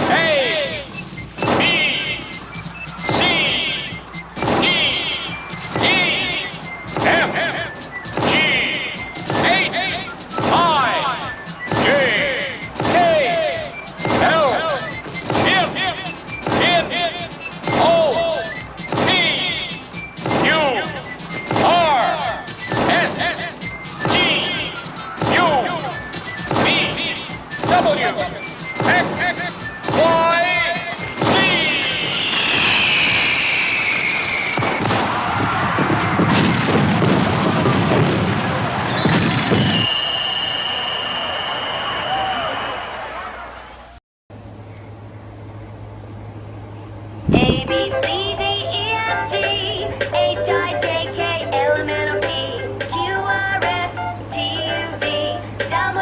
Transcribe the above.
A, B, C, D, E, F, G, H, I, J, K, L, M, N, O, P, U, R, S, T, U, V, W, X, Y, Z. A, B, C, D, E, F, G, H, I, J, K, L, M, N, O, P, Q, R, S, T, U, V, W,